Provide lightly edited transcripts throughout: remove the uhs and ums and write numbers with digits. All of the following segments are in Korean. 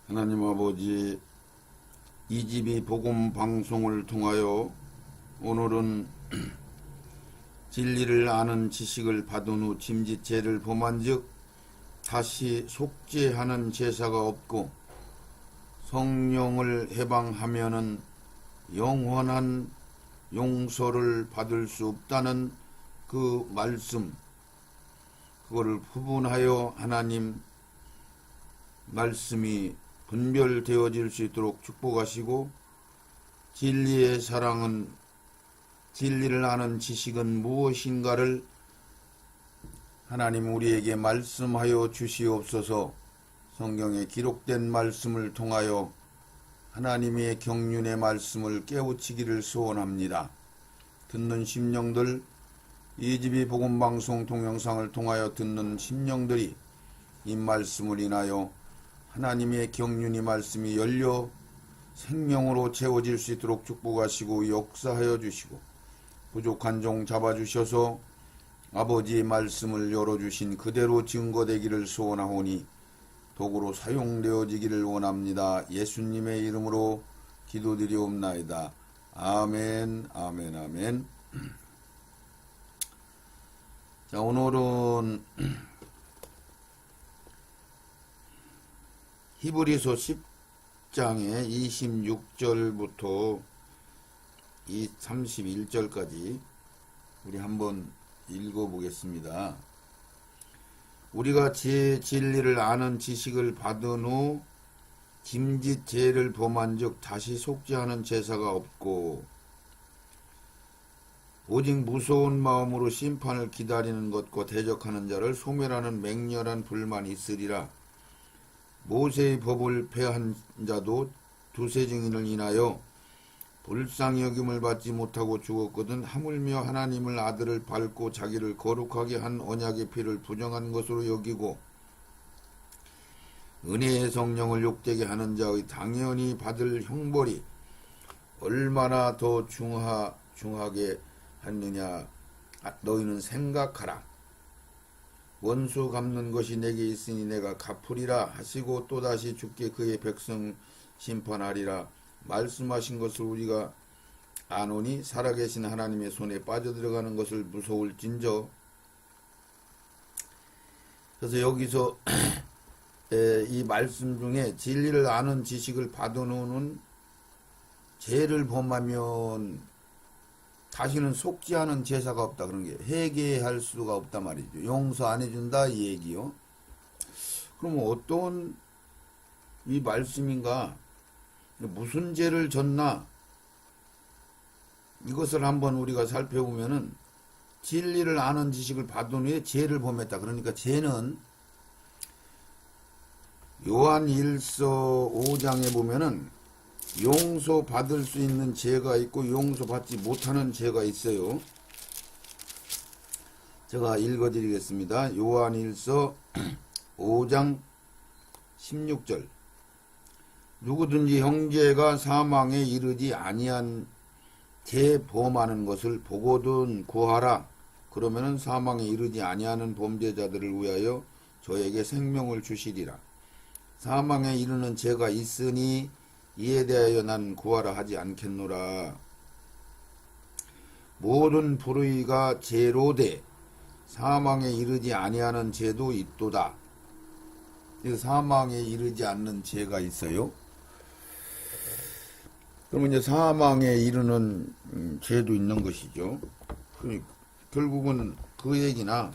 하나님 아버지, 이 집이 복음 방송을 통하여 오늘은 진리를 아는 지식을 받은 후 짐짓죄를 범한즉 다시 속죄하는 제사가 없고 성령을 해방하면은 영원한 용서를 받을 수 없다는 그 말씀, 그거를 구분하여 하나님 말씀이 분별되어질 수 있도록 축복하시고, 진리의 사랑은, 진리를 아는 지식은 무엇인가를 하나님 우리에게 말씀하여 주시옵소서. 성경에 기록된 말씀을 통하여 하나님의 경륜의 말씀을 깨우치기를 소원합니다. 듣는 심령들, 이 집이 복음방송 동영상을 통하여 듣는 심령들이 이 말씀을 인하여 하나님의 경륜의 말씀이 열려 생명으로 채워질 수 있도록 축복하시고 역사하여 주시고, 부족한 종 잡아주셔서 아버지의 말씀을 열어주신 그대로 증거되기를 소원하오니 도구로 사용되어지기를 원합니다. 예수님의 이름으로 기도드리옵나이다. 아멘, 아멘, 아멘. 자, 오늘은 히브리서 10장의 26절부터 31절까지 우리 한번 읽어보겠습니다. 우리가 제 진리를 아는 지식을 받은 후 짐짓 죄를 범한 즉 다시 속죄하는 제사가 없고 오직 무서운 마음으로 심판을 기다리는 것과 대적하는 자를 소멸하는 맹렬한 불만이 있으리라. 모세의 법을 폐한 자도 두세 증인을 인하여 불쌍히 여김을 받지 못하고 죽었거든 하물며 하나님을 아들을 밟고 자기를 거룩하게 한 언약의 피를 부정한 것으로 여기고 은혜의 성령을 욕되게 하는 자의 당연히 받을 형벌이 얼마나 더 중하게 하느냐 너희는 생각하라. 원수 갚는 것이 내게 있으니 내가 갚으리라 하시고 또다시 주께 그의 백성 심판하리라 말씀하신 것을 우리가 아노니 살아계신 하나님의 손에 빠져들어가는 것을 무서울진저. 그래서 여기서 이 말씀 중에 진리를 아는 지식을 받은 후는 죄를 범하면 다시는 속죄하는 제사가 없다. 그런 게 회개할 수가 없다 말이죠. 용서 안 해준다 이 얘기요. 그럼 어떤 이 말씀인가? 무슨 죄를 졌나? 이것을 한번 우리가 살펴보면은 진리를 아는 지식을 받은 후에 죄를 범했다. 그러니까 죄는 요한 1서 5장에 보면은 용서받을 수 있는 죄가 있고 용서받지 못하는 죄가 있어요. 제가 읽어드리겠습니다. 요한 1서 5장 16절. 누구든지 형제가 사망에 이르지 아니한 죄 범하는 것을 보거든 구하라. 그러면은 사망에 이르지 아니하는 범죄자들을 위하여 저에게 생명을 주시리라. 사망에 이르는 죄가 있으니 이에 대하여 난 구하라 하지 않겠노라. 모든 불의가 죄로되 사망에 이르지 아니하는 죄도 있도다. 사망에 이르지 않는 죄가 있어요. 그러면 이제 사망에 이르는 죄도 있는 것이죠. 결국은 그 얘기나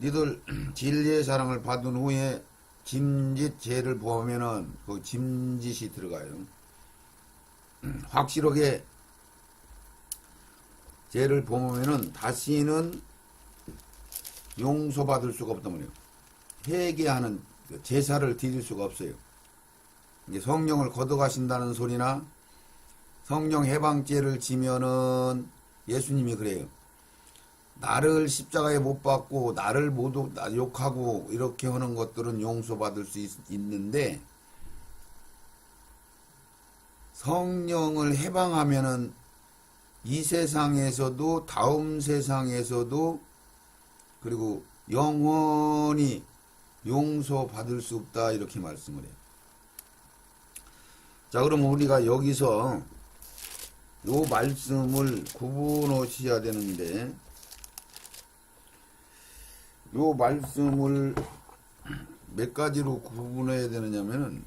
니들 진리의 사랑을 받은 후에 짐짓 죄를 보면은 그 짐짓이 들어가요. 확실하게 죄를 보면은 다시는 용서받을 수가 없단 말이에요. 회개하는 제사를 드릴 수가 없어요. 이제 성령을 거둬가신다는 소리나 성령 해방죄를 지면은 예수님이 그래요. 나를 십자가에 못 박고 나를 모두 욕하고 이렇게 하는 것들은 용서받을 수 있는데 성령을 해방하면은 이 세상에서도 다음 세상에서도 그리고 영원히 용서받을 수 없다 이렇게 말씀을 해요. 자, 그러면 우리가 여기서 요 말씀을 구분하셔야 되는데, 요 말씀을 몇 가지로 구분해야 되느냐면은,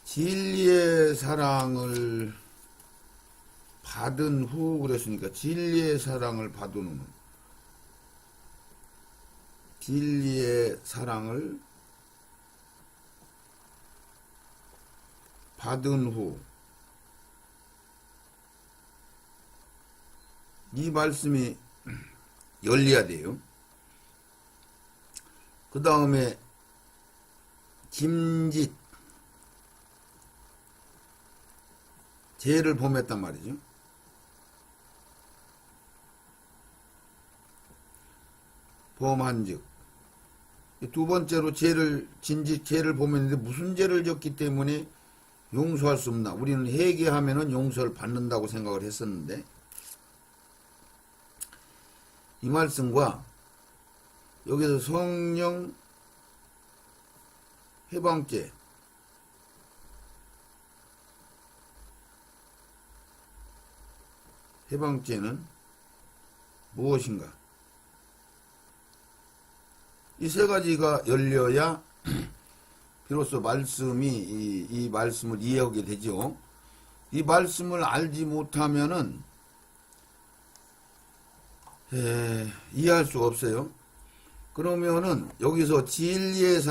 진리의 사랑을 받은 후 그랬으니까, 진리의 사랑을 받은 후는, 진리의 사랑을 받은 후, 이 말씀이 열려야 돼요. 그 다음에 김짓, 죄를 범했단 말이죠. 범한즉, 두 번째로 진짓 죄를 범했는데 무슨 죄를 졌기 때문에 용서할 수 없나? 우리는 회개하면은 용서를 받는다고 생각을 했었는데, 이 말씀과 여기서 성령 해방죄, 해방죄는 무엇인가? 이 세 가지가 열려야 비로소 말씀이 이 말씀을 이해하게 되죠. 이 말씀을 알지 못하면은 이해할 수가 없어요. 그러면은 여기서 진리의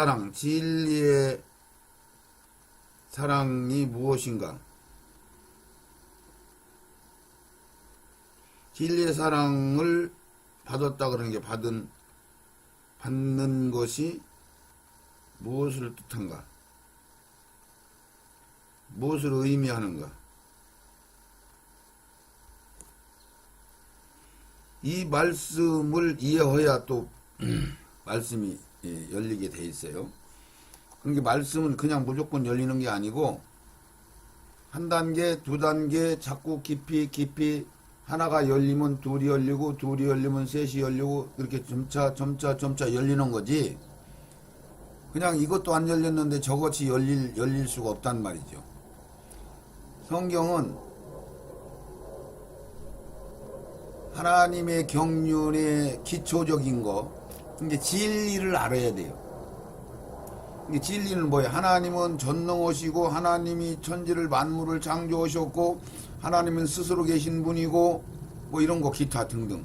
사랑이 무엇인가? 진리의 사랑을 받았다 그러는 게 받는 것이 무엇을 뜻한가? 무엇을 의미하는가? 이 말씀을 이해해야 또 말씀이 열리게 돼 있어요. 그러니까 말씀은 그냥 무조건 열리는 게 아니고 한 단계, 두 단계 자꾸 깊이 하나가 열리면 둘이 열리고 둘이 열리면 셋이 열리고 이렇게 점차 열리는 거지. 그냥 이것도 안 열렸는데 저것이 열릴 수가 없단 말이죠. 성경은 하나님의 경륜의 기초적인 거, 이게 진리를 알아야 돼요. 이게 진리는 뭐예요? 하나님은 전능하시고 하나님이 천지를 만물을 창조하셨고 하나님은 스스로 계신 분이고 뭐 이런 거 기타 등등.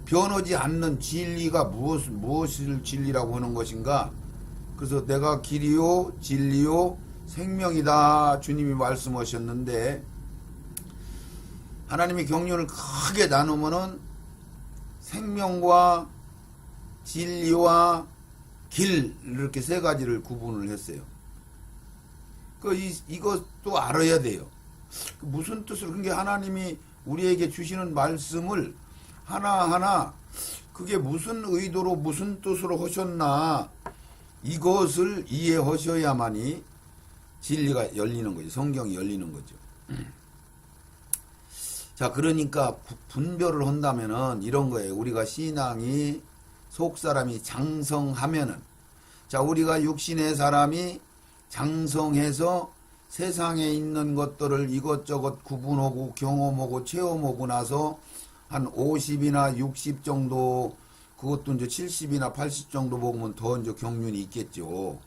변하지 않는 진리가 무엇을 진리라고 하는 것인가? 그래서 내가 길이요 진리요 생명이다 주님이 말씀하셨는데, 하나님이 경륜을 크게 나누면은 생명과 진리와 길 이렇게 세 가지를 구분을 했어요. 이것도 알아야 돼요. 무슨 뜻으로, 그게 하나님이 우리에게 주시는 말씀을 하나하나 그게 무슨 의도로 무슨 뜻으로 하셨나, 이것을 이해하셔야만이 진리가 열리는 거죠. 성경이 열리는 거죠. 자, 그러니까 분별을 한다면은 이런 거예요. 우리가 신앙이 속사람이 장성하면은, 자, 우리가 육신의 사람이 장성해서 세상에 있는 것들을 이것저것 구분하고 경험하고 체험하고 나서 한 50이나 60 정도, 그것도 이제 70이나 80 정도 먹으면 더 이제 경륜이 있겠죠.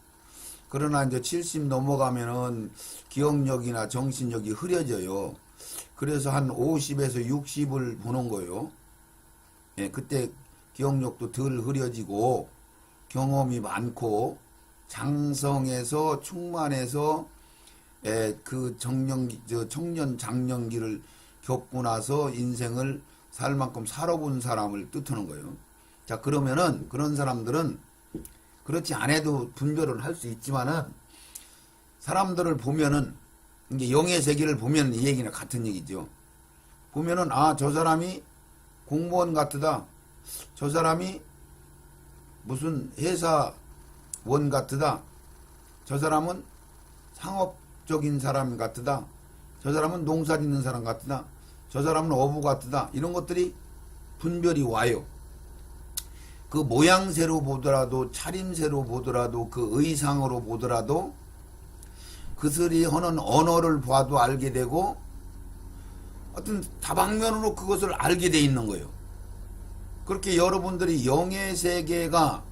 그러나 이제 70 넘어가면은 기억력이나 정신력이 흐려져요. 그래서 한 50에서 60을 보는 거예요. 예, 그때 기억력도 덜 흐려지고 경험이 많고 장성해서 충만해서 그 청년 장년기를 겪고 나서 인생을 살 만큼 살아본 사람을 뜻하는 거예요. 자, 그러면은 그런 사람들은 그렇지 않아도 분별을 할 수 있지만은, 사람들을 보면은 이게 영의 세계를 보면 이 얘기는 같은 얘기죠. 보면은 저 사람이 공무원 같으다. 저 사람이 무슨 회사원 같으다. 저 사람은 상업적인 사람 같으다. 저 사람은 농사 짓는 사람 같으다. 저 사람은 어부 같으다. 이런 것들이 분별이 와요. 그 모양새로 보더라도, 차림새로 보더라도, 그 의상으로 보더라도 그들이 하는 언어를 봐도 알게 되고 어떤 다방면으로 그것을 알게 돼 있는 거예요. 그렇게 여러분들이 영의 세계가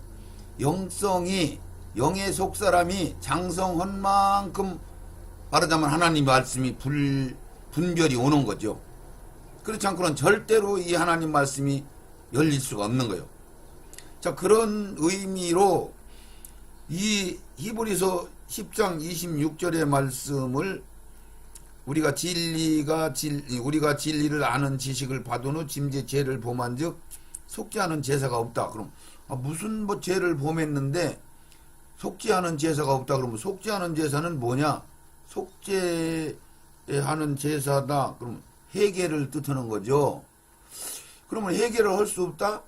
영성이 영의 속사람이 장성한 만큼 말하자면 하나님 말씀이 분별이 오는 거죠. 그렇지 않고는 절대로 이 하나님 말씀이 열릴 수가 없는 거예요. 자, 그런 의미로 이 히브리서 10장 26절의 말씀을 우리가 진리를 아는 지식을 받은 후 짐짓 죄를 범한즉 속지 않은 제사가 없다. 그럼 무슨 뭐 죄를 범했는데 속지 않은 제사가 없다. 그러면 속지 않은 제사는 뭐냐? 속죄하는 제사다. 그럼 회개를 뜻하는 거죠. 그러면 회개를 할 수 없다?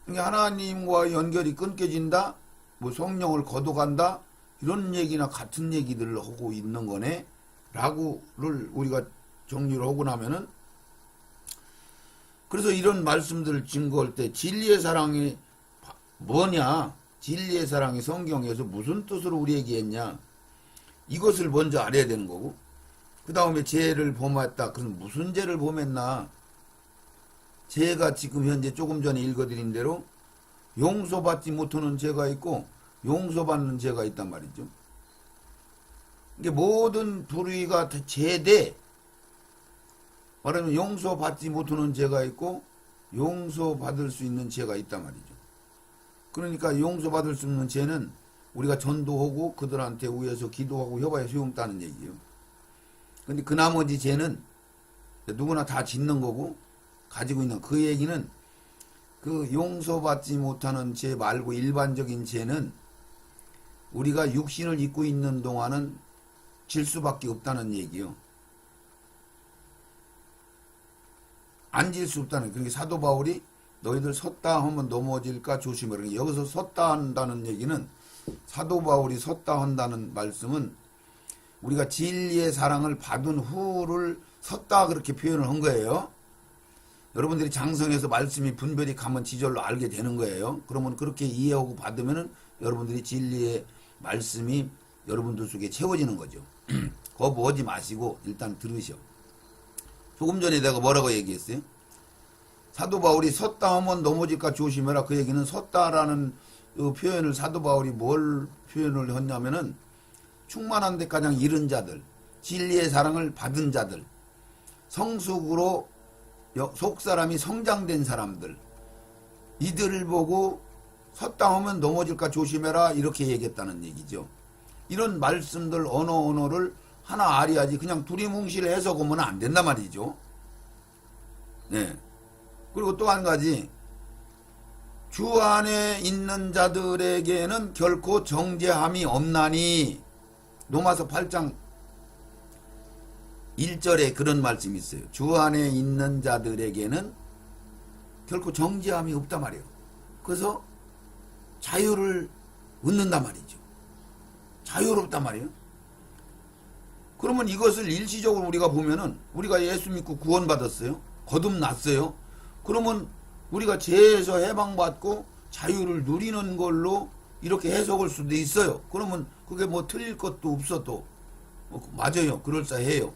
그러니까 하나님과 연결이 끊겨진다? 뭐 성령을 거둬간다? 이런 얘기나 같은 얘기들을 하고 있는 거네? 라고를 우리가 정리를 하고 나면은, 그래서 이런 말씀들을 증거할 때 진리의 사랑이 뭐냐? 진리의 사랑이 성경에서 무슨 뜻으로 우리에게 했냐? 이것을 먼저 알아야 되는 거고, 그 다음에 죄를 범했다. 그럼 무슨 죄를 범했나? 죄가 지금 현재 조금 전에 읽어드린 대로 용서받지 못하는 죄가 있고 용서받는 죄가 있단 말이죠. 이게 모든 불의가 죄대, 말하면 용서받지 못하는 죄가 있고 용서받을 수 있는 죄가 있단 말이죠. 그러니까 용서받을 수 있는 죄는 우리가 전도하고 그들한테 위해서 기도하고 협하에 소용따는 얘기예요. 근데 그 나머지 죄는 누구나 다 짓는 거고 가지고 있는, 그 얘기는 그 용서받지 못하는 죄 말고 일반적인 죄는 우리가 육신을 입고 있는 동안은 질 수밖에 없다는 얘기요. 안 질 수 없다는, 그러니까 사도 바울이 너희들 섰다 하면 넘어질까 조심하라. 여기서 섰다 한다는 얘기는, 사도 바울이 섰다 한다는 말씀은 우리가 진리의 사랑을 받은 후를 섰다 그렇게 표현을 한 거예요. 여러분들이 장성해서 말씀이 분별이 가면 지절로 알게 되는 거예요. 그러면 그렇게 이해하고 받으면은 여러분들이 진리의 말씀이 여러분들 속에 채워지는 거죠. 거부하지 마시고 일단 들으셔. 조금 전에 내가 뭐라고 얘기했어요? 사도 바울이 섰다 하면 넘어질까 조심해라. 그 얘기는 섰다라는 표현을 사도 바울이 뭘 표현을 했냐면은 충만한 데 가장 이른 자들, 진리의 사랑을 받은 자들, 성숙으로 속사람이 성장된 사람들, 이들을 보고 섰다 하면 넘어질까 조심해라 이렇게 얘기했다는 얘기죠. 이런 말씀들 언어를 하나 알아야지 그냥 두리뭉실 해석하면 안 된단 말이죠. 네. 그리고 또 한 가지, 주 안에 있는 자들에게는 결코 정죄함이 없나니, 로마서 8장 1절에 그런 말씀이 있어요. 주 안에 있는 자들에게는 결코 정죄함이 없단 말이에요. 그래서 자유를 얻는단 말이죠. 자유롭단 말이에요. 그러면 이것을 일시적으로 우리가 보면은, 우리가 예수 믿고 구원받았어요. 거듭났어요. 그러면 우리가 죄에서 해방받고 자유를 누리는 걸로 이렇게 해석할 수도 있어요. 그러면 그게 뭐 틀릴 것도 없어도 맞아요. 그럴싸해요.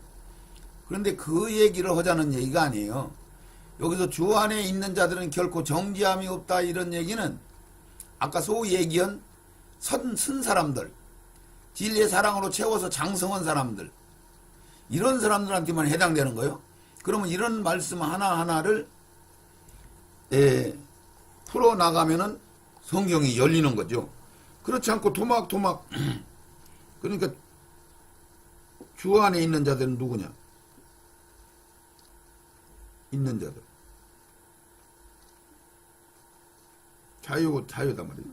그런데 그 얘기를 하자는 얘기가 아니에요. 여기서 주 안에 있는 자들은 결코 정죄함이 없다 이런 얘기는 아까 소위 얘기한 쓴 사람들, 진리의 사랑으로 채워서 장성한 사람들, 이런 사람들한테만 해당되는 거예요. 그러면 이런 말씀 하나하나를 풀어나가면은 성경이 열리는 거죠. 그렇지 않고 토막토막 그러니까 주 안에 있는 자들은 누구냐? 있는 자들. 자유단 말이에요.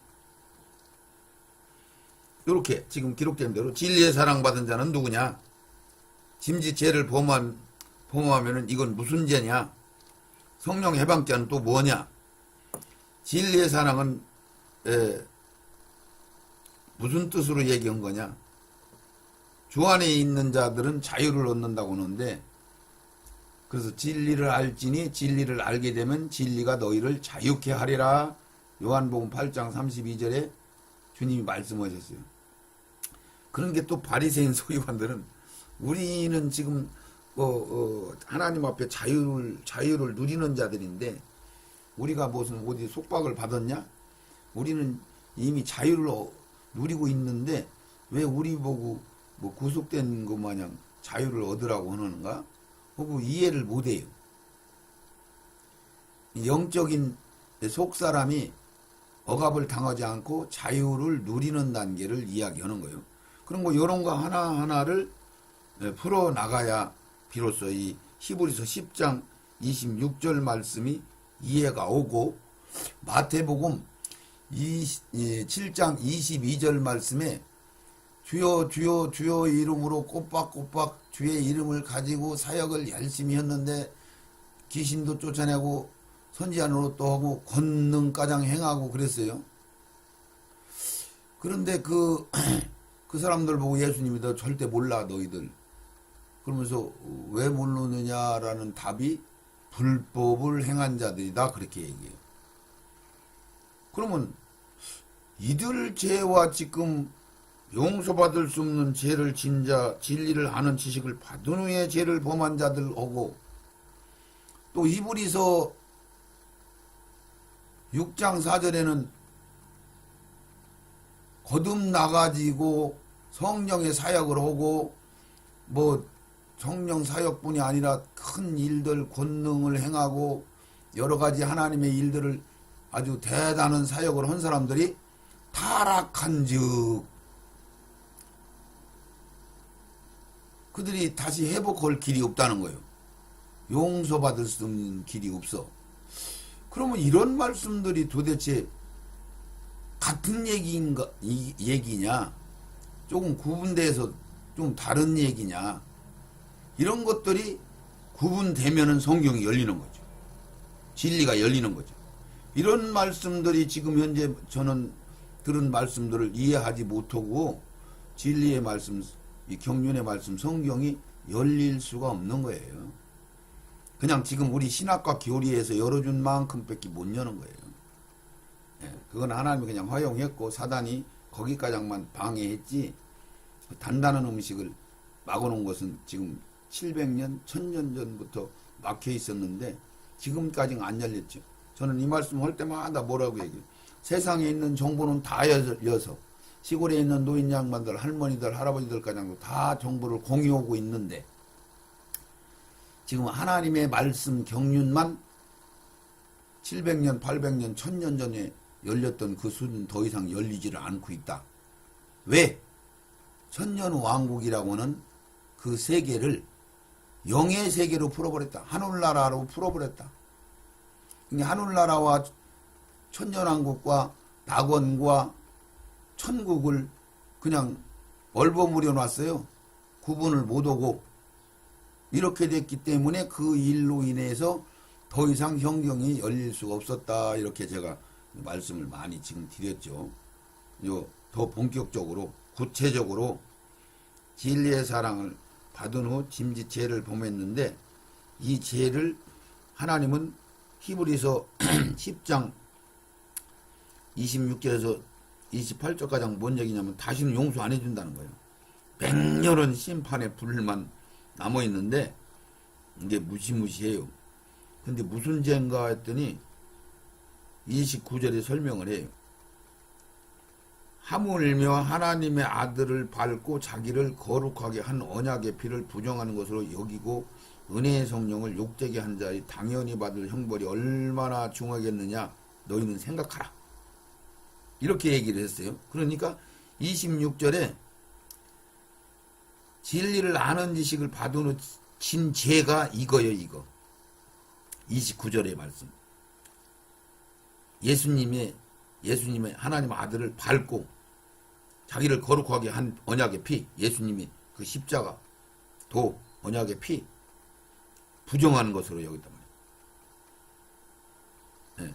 이렇게 지금 기록된 대로 진리의 사랑받은 자는 누구냐? 짐짓 죄를 범하면은 이건 무슨 죄냐? 성령 해방죄는 또 뭐냐? 진리의 사랑은 무슨 뜻으로 얘기한 거냐? 주 안에 있는 자들은 자유를 얻는다고 하는데, 그래서 진리를 알지니 진리를 알게 되면 진리가 너희를 자유케 하리라. 요한복음 8장 32절에 주님이 말씀하셨어요. 그런 게 또 바리새인 서기관들은 우리는 지금 하나님 앞에 자유를 누리는 자들인데 우리가 무슨 어디 속박을 받았냐? 우리는 이미 자유를 누리고 있는데 왜 우리 보고 뭐 구속된 것 마냥 자유를 얻으라고 하는가? 하고 이해를 못해요. 영적인 속사람이 억압을 당하지 않고 자유를 누리는 단계를 이야기하는 거예요. 그런 거 이런 거 하나하나를 풀어 나가야 비로소 이 히브리서 10장 26절 말씀이 이해가 오고 마태복음 7장 22절 말씀에 주여 주여 주여 이름으로 꼬박꼬박 주의 이름을 가지고 사역을 열심히 했는데 귀신도 쫓아내고 선지자 노릇도 하고 권능가장 행하고 그랬어요. 그런데 그 사람들 보고 예수님이 너 절대 몰라 너희들. 그러면서 왜 모르느냐라는 답이 불법을 행한 자들이다 그렇게 얘기해요. 그러면 이들 죄와 지금 용서받을 수 없는 죄를 진자 진리를 아는 지식을 받은 후에 죄를 범한 자들하고 또 히브리서 6장 4절에는 거듭나가지고 성령의 사역을 하고 뭐 성령 사역뿐이 아니라 큰 일들 권능을 행하고 여러 가지 하나님의 일들을 아주 대단한 사역을 한 사람들이 타락한즉 그들이 다시 회복할 길이 없다는 거예요. 용서받을 수 없는 길이 없어. 그러면 이런 말씀들이 도대체 같은 얘기냐? 조금 구분돼서 좀 다른 얘기냐? 이런 것들이 구분되면은 성경이 열리는 거죠. 진리가 열리는 거죠. 이런 말씀들이 지금 현재 저는 들은 말씀들을 이해하지 못하고 진리의 말씀, 이 경륜의 말씀, 성경이 열릴 수가 없는 거예요. 그냥 지금 우리 신학과 교리에서 열어준 만큼밖에 못 여는 거예요. 그건 하나님이 그냥 허용했고 사단이 거기까지만 방해했지 단단한 음식을 막아놓은 것은 지금 700년, 1000년 전부터 막혀 있었는데 지금까지는 안 열렸죠. 저는 이 말씀 할 때마다 뭐라고 얘기해요. 세상에 있는 정보는 다 열려서 시골에 있는 노인 양반들, 할머니들, 할아버지들까지도 다 정보를 공유하고 있는데 지금 하나님의 말씀 경륜만 700년, 800년, 1000년 전에 열렸던 그 수는 더 이상 열리지를 않고 있다. 왜? 천년 왕국이라고는 그 세계를 영의 세계로 풀어버렸다. 하늘나라로 풀어버렸다. 하늘나라와 천년왕국과 낙원과 천국을 그냥 얼버무려 놨어요. 구분을 못하고 이렇게 됐기 때문에 그 일로 인해서 더 이상 성경이 열릴 수가 없었다. 이렇게 제가 말씀을 많이 지금 드렸죠. 더 본격적으로 구체적으로 진리의 사랑을 받은 후 짐짓 죄를 범했는데 이 죄를 하나님은 히브리서 10장 26절에서 28절까지 뭔 얘기냐면 다시는 용서 안 해준다는 거예요. 100년은 심판의 불만 남아있는데 이게 무시무시해요. 근데 무슨 죄인가 했더니 29절에 설명을 해요. 하물며 하나님의 아들을 밟고 자기를 거룩하게 한 언약의 피를 부정하는 것으로 여기고 은혜의 성령을 욕되게 한 자의 당연히 받을 형벌이 얼마나 중하겠느냐 너희는 생각하라. 이렇게 얘기를 했어요. 그러니까 26절에 진리를 아는 지식을 받은 후 진 죄가 이거예요. 이거 29절의 말씀. 예수님의 하나님 아들을 밟고 자기를 거룩하게 한 언약의 피, 예수님이 그 십자가 도 언약의 피 부정하는 것으로 여겼단 말이에요. 네.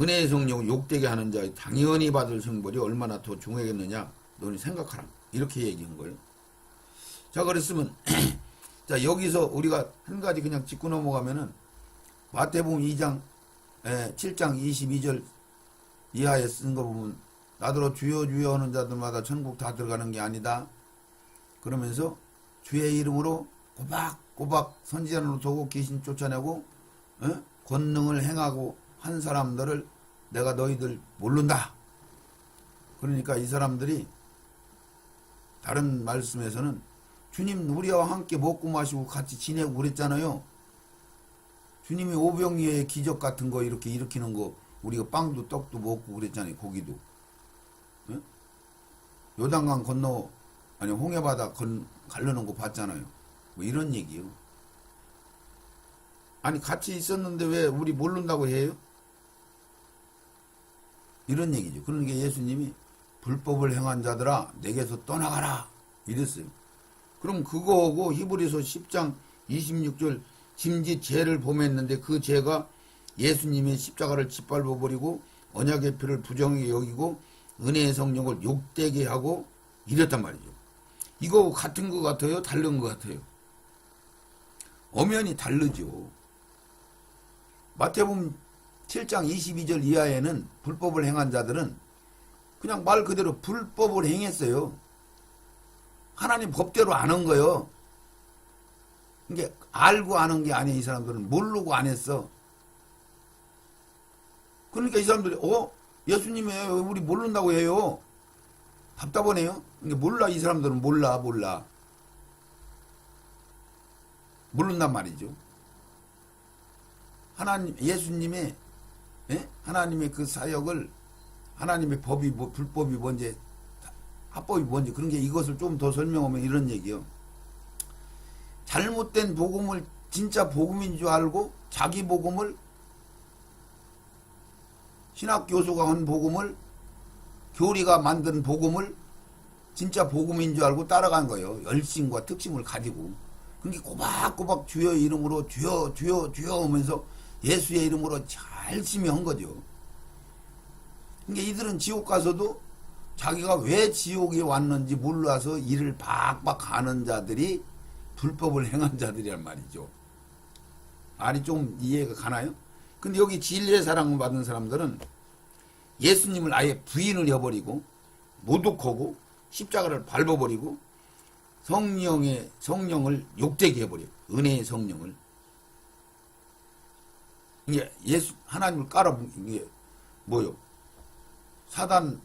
은혜의 성령을 욕되게 하는 자의 당연히 받을 형벌이 얼마나 더 중하겠느냐 너는 생각하라. 이렇게 얘기한 거예요. 자, 그랬으면 자, 여기서 우리가 한 가지 그냥 짚고 넘어가면은 마태복음 7장 22절 이하에 쓴 거 보면 나더러 주여 주여 하는 자들마다 천국 다 들어가는 게 아니다. 그러면서 주의 이름으로 꼬박꼬박 선지자로 두고 귀신 쫓아내고 권능을 행하고 한 사람들을 내가 너희들 모른다. 그러니까 이 사람들이 다른 말씀에서는 주님 우리와 함께 먹고 마시고 같이 지내고 그랬잖아요. 주님이 오병이어의 기적 같은 거 이렇게 일으키는 거 우리가 빵도 떡도 먹고 그랬잖아요. 고기도. 요단강 건너 아니 홍해바다 가르는 거 봤잖아요. 뭐 이런 얘기요. 아니 같이 있었는데 왜 우리 모른다고 해요? 이런 얘기죠. 그러니까 예수님이 불법을 행한 자들아 내게서 떠나가라 이랬어요. 그럼 그거하고 히브리서 10장 26절 짐짓 죄를 범했는데 그 죄가 예수님의 십자가를 짓밟아 버리고 언약의 표를 부정하게 여기고 은혜의 성령을 욕되게 하고 이랬단 말이죠. 이거 같은 것 같아요? 다른 것 같아요? 엄연히 다르죠. 마태복음 7장 22절 이하에는 불법을 행한 자들은 그냥 말 그대로 불법을 행했어요. 하나님 법대로 안 한 거예요. 이게 알고 아는 게 아니에요. 이 사람들은 모르고 안 했어. 그러니까 이 사람들이 예수님이 우리 모른다고 해요. 답답하네요. 이게 몰라. 이 사람들은 몰라. 모른단 말이죠. 하나님 예수님의 하나님의 그 사역을 하나님의 법이 불법이 뭔지 합법이 뭔지 그런 게 이것을 좀 더 설명하면 이런 얘기요. 잘못된 복음을 진짜 복음인 줄 알고 자기 복음을 신학교수가 한 복음을 교리가 만든 복음을 진짜 복음인 줄 알고 따라간 거예요. 열심과 특심을 가지고. 그러니까 꼬박꼬박 주여 이름으로 주여 하면서 예수의 이름으로 열심히 한 거죠. 그러니까 이들은 지옥 가서도 자기가 왜 지옥에 왔는지 몰라서 이를 박박 가는 자들이 불법을 행한 자들이란 말이죠. 말이 좀 이해가 가나요? 근데 여기 진리의 사랑을 받은 사람들은 예수님을 아예 부인을 해버리고 모독하고 십자가를 밟아버리고 성령을 욕되게 해버려요. 은혜의 성령을. 이게 하나님을 이게 뭐요? 사단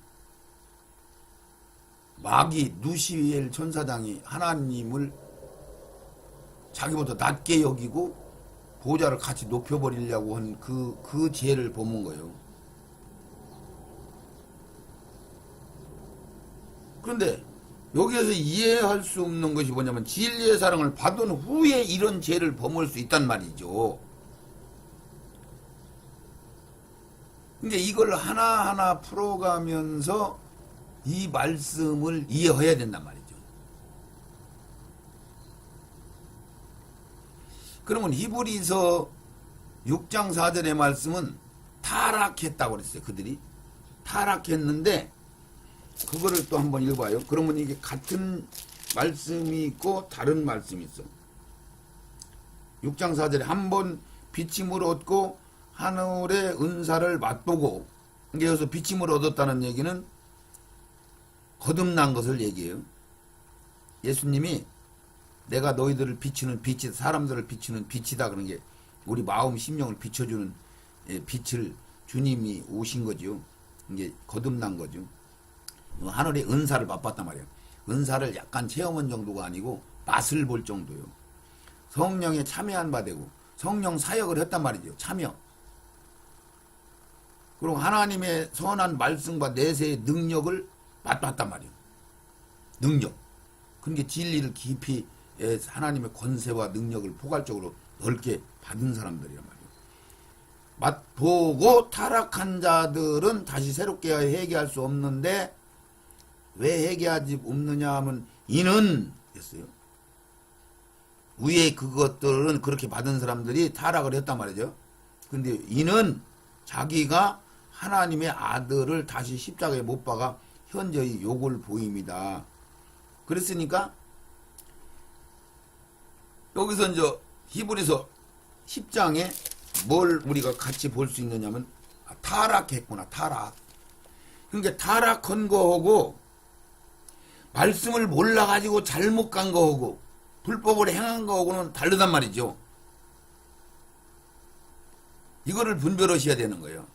마귀 누시엘 천사장이 하나님을 자기보다 낮게 여기고 보좌를 같이 높여버리려고 한 그 죄를 범은 거예요. 그런데 여기에서 이해할 수 없는 것이 뭐냐면 진리의 사랑을 받은 후에 이런 죄를 범할 수 있단 말이죠. 근데 이걸 하나하나 풀어가면서 이 말씀을 이해해야 된단 말이죠. 그러면 히브리서 6장 4절의 말씀은 타락했다고 그랬어요. 그들이 타락했는데 그거를 또 한번 읽어봐요. 그러면 이게 같은 말씀이 있고 다른 말씀이 있어. 6장 4절에 한번 비침을 얻고 하늘의 은사를 맛보고, 이게 여기서 비침을 얻었다는 얘기는 거듭난 것을 얘기해요. 예수님이 내가 너희들을 비추는 빛이, 사람들을 비추는 빛이다 그런 게 우리 마음 심령을 비춰주는 빛을 주님이 오신 거죠. 이게 거듭난 거죠. 하늘의 은사를 맛봤단 말이에요. 은사를 약간 체험한 정도가 아니고 맛을 볼 정도요. 성령에 참여한 바 되고 성령 사역을 했단 말이죠. 참여. 그리고 하나님의 선한 말씀과 내세의 능력을 맛봤단 말이에요. 능력. 그러니까 진리를 깊이 하나님의 권세와 능력을 포괄적으로 넓게 받은 사람들이란 말이에요. 맛보고 타락한 자들은 다시 새롭게 회개할 수 없는데 왜 회개하지 없느냐 하면 이는 했어요. 위에 그것들은 그렇게 받은 사람들이 타락을 했단 말이죠. 근데 이는 자기가 하나님의 아들을 다시 십자가에 못 박아 현저히 욕을 보입니다. 그랬으니까 여기서 이제 히브리서 10장에 뭘 우리가 같이 볼 수 있느냐면 타락했구나. 타락. 그러니까 타락한 거하고 말씀을 몰라가지고 잘못 간 거하고 불법을 행한 거하고는 다르단 말이죠. 이거를 분별하셔야 되는 거예요.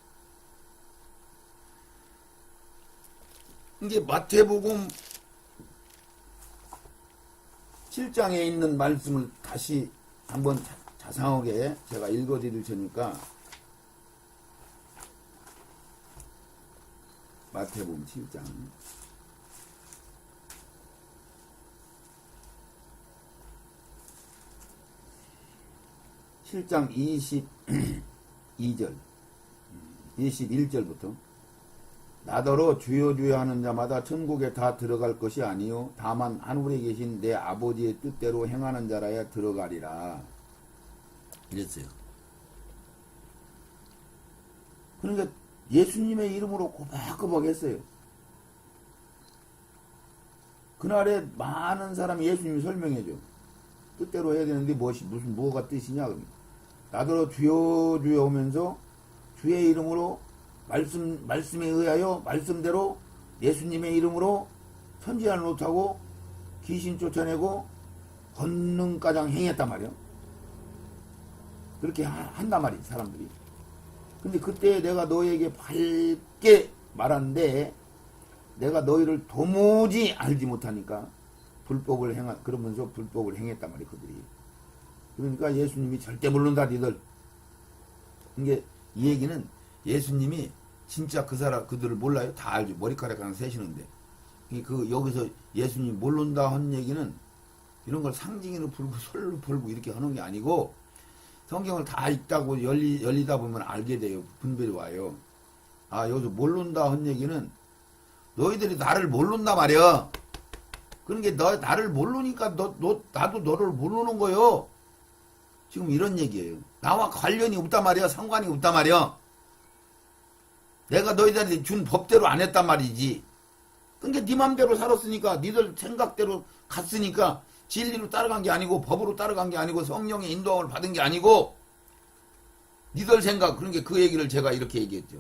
이게 마태복음 7장에 있는 말씀을 다시 한번 자상하게 제가 읽어드릴 테니까 마태복음 7장 7장 22절 21절부터 나더러 주여 주여 하는 자마다 천국에 다 들어갈 것이 아니요 다만 하늘에 계신 내 아버지의 뜻대로 행하는 자라야 들어가리라 이랬어요. 그러니까 예수님의 이름으로 꼬박꼬박 했어요. 그날에 많은 사람이 예수님이 설명해줘. 뜻대로 해야 되는데 뭐가 뜻이냐 그러면 나더러 주여 주여 하면서 주의 이름으로 말씀에 의하여 말씀대로 예수님의 이름으로 천지환을 못하고 귀신 쫓아내고 권능가장 행했단 말이야. 그렇게 한단 말이야 사람들이. 근데 그때 내가 너에게 밝게 말하는데 내가 너희를 도무지 알지 못하니까 그러면서 불법을 행했단 말이야 그들이. 그러니까 예수님이 절대 모른다 니들. 이게 이 얘기는 예수님이 진짜 그들을 몰라요? 다 알죠. 머리카락 하나 세시는데. 여기서 예수님 모른다 한 얘기는 이런 걸 상징으로 풀고 솔로 풀고 이렇게 하는 게 아니고 성경을 다 읽다고 열리다 보면 알게 돼요. 분별이 와요. 아, 여기서 모른다 한 얘기는 너희들이 나를 모른다 말이야. 그러니까 나를 모르니까 나도 너를 모르는 거요. 지금 이런 얘기예요. 나와 관련이 없단 말이야. 상관이 없단 말이야. 내가 너희들한테 준 법대로 안 했단 말이지. 그러니까 네 맘대로 살았으니까 니들 생각대로 갔으니까 진리로 따라간 게 아니고 법으로 따라간 게 아니고 성령의 인도함을 받은 게 아니고 니들 생각. 그러니까 그 얘기를 제가 이렇게 얘기했죠.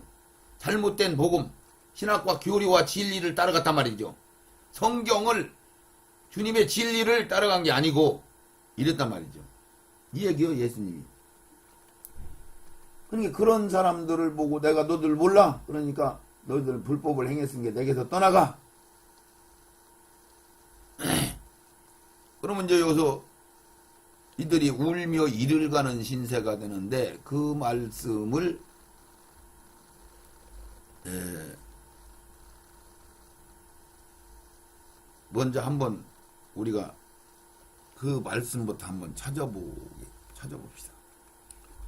잘못된 복음, 신학과 교리와 진리를 따라갔단 말이죠. 성경을 주님의 진리를 따라간 게 아니고 이랬단 말이죠. 이 얘기요 예수님이. 그러니까 그런 사람들을 보고 내가 너들 몰라. 그러니까 너희들 불법을 행했으니까 내게서 떠나가. 그러면 이제 여기서 이들이 울며 이를 가는 신세가 되는데 그 말씀을 먼저 한번 우리가 그 말씀부터 한번 찾아봅시다.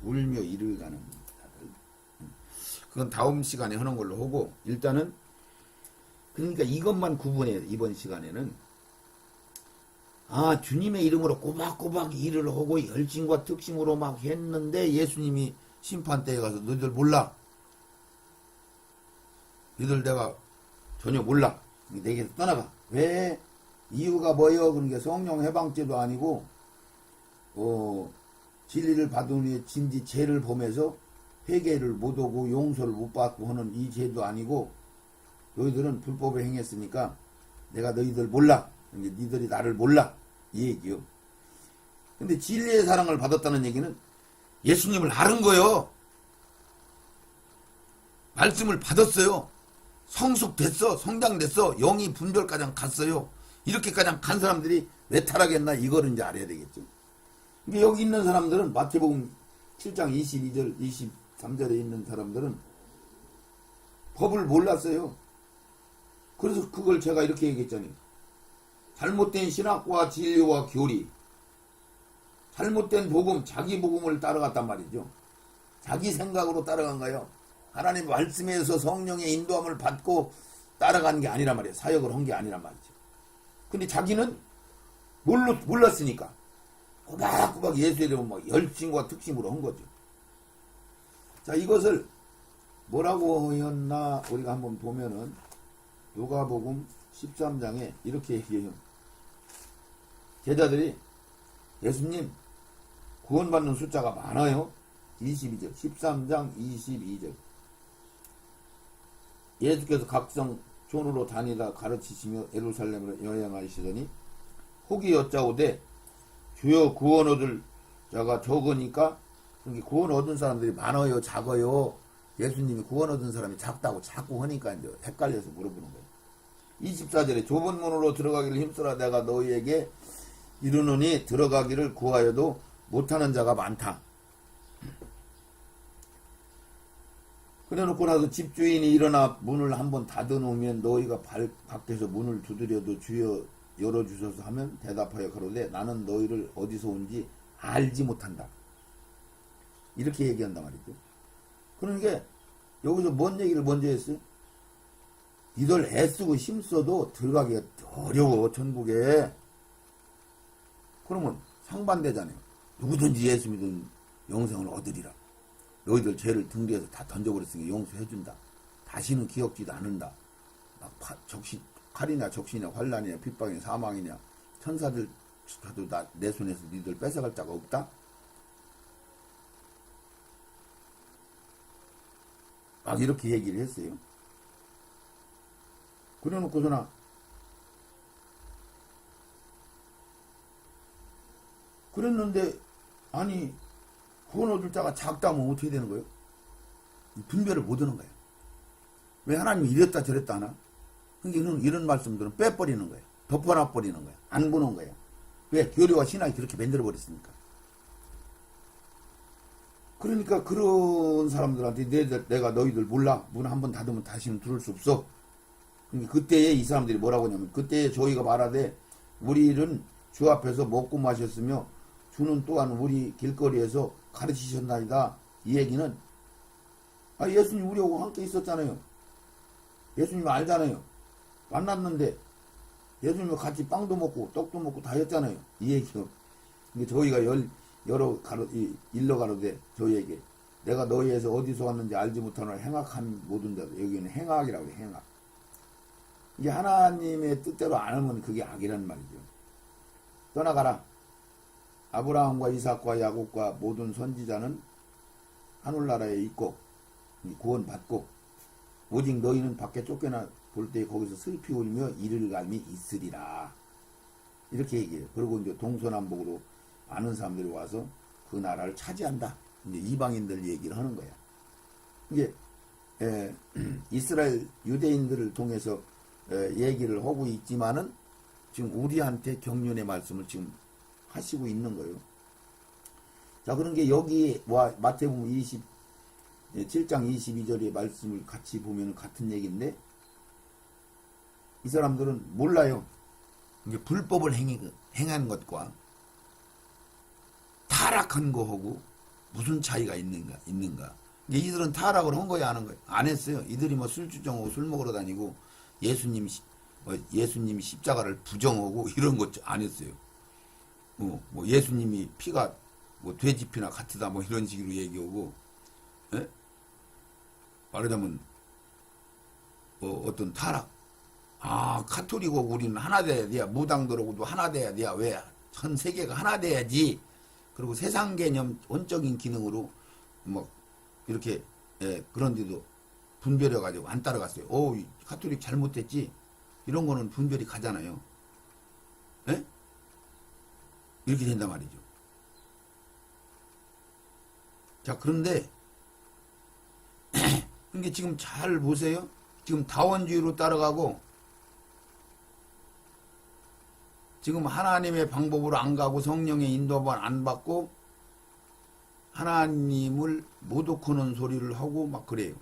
울며 이를 가는 자들. 그건 다음 시간에 하는 걸로 하고 일단은 그러니까 이것만 구분해요. 이번 시간에는 주님의 이름으로 꼬박꼬박 일을 하고 열심과 특심으로 막 했는데 예수님이 심판대에 가서 너희들 몰라. 너희들 내가 전혀 몰라. 내게서 떠나가. 왜? 이유가 뭐예요? 그러니까 성령 해방죄도 아니고 진리를 받은 후에 진지 죄를 범해서 회개를 못하고 용서를 못 받고 하는 이 죄도 아니고 너희들은 불법을 행했으니까 내가 너희들 몰라. 그러니까 너희들이 나를 몰라. 이 얘기요. 근데 진리의 사랑을 받았다는 얘기는 예수님을 아는 거요. 말씀을 받았어요. 성숙됐어. 성장됐어. 영이 분별까지 갔어요. 이렇게까지 간 사람들이 왜 타락했나 이거를 이제 알아야 되겠죠. 근데 여기 있는 사람들은 마태복음 7장 22절 23절에 있는 사람들은 법을 몰랐어요. 그래서 그걸 제가 이렇게 얘기했잖아요. 잘못된 신학과 진리와 교리, 잘못된 복음, 자기 복음을 따라갔단 말이죠. 자기 생각으로 따라간 거예요. 하나님 말씀에서 성령의 인도함을 받고 따라간 게 아니란 말이에요. 사역을 한 게 아니란 말이죠. 근데 자기는 몰랐으니까 꼬박꼬박 예수의 이름은 뭐 열심과 특심으로 한 거죠. 자, 이것을 뭐라고 했나 우리가 한번 보면은 누가복음 13장에 이렇게 얘기해요. 제자들이 예수님 구원받는 숫자가 많아요. 22절 13장 22절 예수께서 각성 촌으로 다니다 가르치시며 예루살렘으로 여행하시더니 혹이 여짜오되 주여 구원 얻을 자가 적으니까 구원 얻은 사람들이 많아요 작아요. 예수님이 구원 얻은 사람이 작다고 자꾸 하니까 이제 헷갈려서 물어보는 거예요. 24절에 좁은 문으로 들어가기를 힘쓰라 내가 너희에게 이르노니 들어가기를 구하여도 못하는 자가 많다. 그래놓고 나서 집주인이 일어나 문을 한번 닫아놓으면 너희가 밖에서 문을 두드려도 주여 열어주소서 하면 대답하여 가로되 나는 너희를 어디서 온지 알지 못한다. 이렇게 얘기한단 말이죠. 그러니까 여기서 뭔 얘기를 먼저 했어요? 이들 애쓰고 힘써도 들어가기가 어려워 천국에. 그러면 상반되잖아요. 누구든지 예수 믿은 영생을 얻으리라. 너희들 죄를 등 뒤에서 다 던져버렸으니 용서해준다. 다시는 기억지도 않는다. 막 칼이냐 적시냐 환란이냐 핍박이냐 사망이냐 천사들 가도 내 손에서 니들 뺏어갈 자가 없다. 막 이렇게 얘기를 했어요. 그래놓고서나 그랬는데 아니 구원 얻을 자가 작다면 어떻게 되는 거예요? 분별을 못 하는 거예요. 왜 하나님이 이랬다 저랬다 하나? 그러니까 이런 말씀들은 빼버리는 거예요. 덮어놔버리는 거예요. 안 보는 거예요. 왜? 교리와 신학이 그렇게 만들어버렸으니까. 그러니까 그런 사람들한테 내가 너희들 몰라. 문 한번 닫으면 다시는 들을 수 없어. 그러니까 그때에 이 사람들이 뭐라고 하냐면 그때에 저희가 말하되 우리는 주 앞에서 먹고 마셨으며 주는 또한 우리 길거리에서 가르치셨나이다. 이 얘기는 예수님 우리하고 함께 있었잖아요. 예수님 알잖아요. 만났는데 예수님과 같이 빵도 먹고 떡도 먹고 다 했잖아요. 이 얘기요. 저희가 여러 일러 가로되 저희에게 내가 너희에서 어디서 왔는지 알지 못하노라 행악한 모든 자도 여기는 행악이라고 해요. 행악. 이게 하나님의 뜻대로 안 하면 그게 악이란 말이죠. 떠나가라. 아브라함과 이삭과 야곱과 모든 선지자는 하늘나라에 있고 구원받고 오직 너희는 밖에 쫓겨나 볼 때 거기서 슬피 울며 이를 갈미 있으리라. 이렇게 얘기해요. 그리고 이제 동서남북으로 아는 사람들이 와서 그 나라를 차지한다. 이제 이방인들 얘기를 하는 거야. 이게 이스라엘 유대인들을 통해서 얘기를 하고 있지만은 지금 우리한테 경륜의 말씀을 지금 하시고 있는 거예요. 자, 그런 게 여기 마태복음 7장 22절의 말씀을 같이 보면 같은 얘기인데 이 사람들은 몰라요. 이게 불법을 행한 것과 타락한 거하고 무슨 차이가 있는가. 이들은 타락을 한 거야, 안 한 거야? 안 했어요. 이들이 뭐 술주정하고 술 먹으러 다니고 예수님 십자가를 부정하고 이런 것 안 했어요. 뭐 예수님이 피가 뭐 돼지 피나 같으다 뭐 이런 식으로 얘기하고, 예? 말하자면 어떤 타락. 카톨릭하고 우리는 하나 돼야 돼. 무당들하고도 하나 돼야 돼. 왜? 전 세계가 하나 돼야지. 그리고 세상 개념 원적인 기능으로 뭐 이렇게 그런데도 분별해 가지고 안 따라갔어요. 카톨릭 잘못됐지. 이런 거는 분별이 가잖아요. 예? 이렇게 된단 말이죠. 자, 그런데 이게 지금 잘 보세요. 지금 다원주의로 따라가고 지금 하나님의 방법으로 안 가고 성령의 인도만 안 받고 하나님을 모독하는 소리를 하고 막 그래요.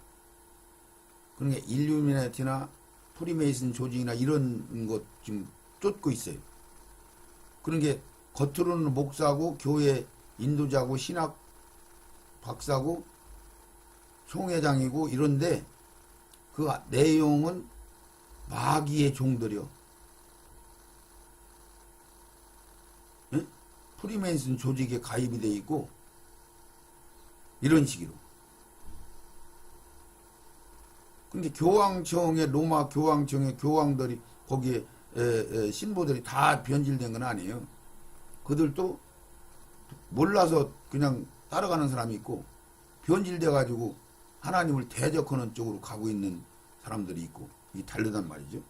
그러니까 일루미나티나 프리메이슨 조직이나 이런 것 지금 쫓고 있어요. 그러니까 겉으로는 목사고 교회 인도자고 신학 박사고 총회장이고 이런데 그 내용은 마귀의 종들이요. 응? 프리메이슨 조직에 가입이 돼 있고 이런 식으로. 근데 교황청의 로마 교황청의 교황들이 거기에 신부들이 다 변질된 건 아니에요. 그들도 몰라서 그냥 따라가는 사람이 있고 변질돼 가지고 하나님을 대적하는 쪽으로 가고 있는 사람들이 있고 이 다르단 말이죠.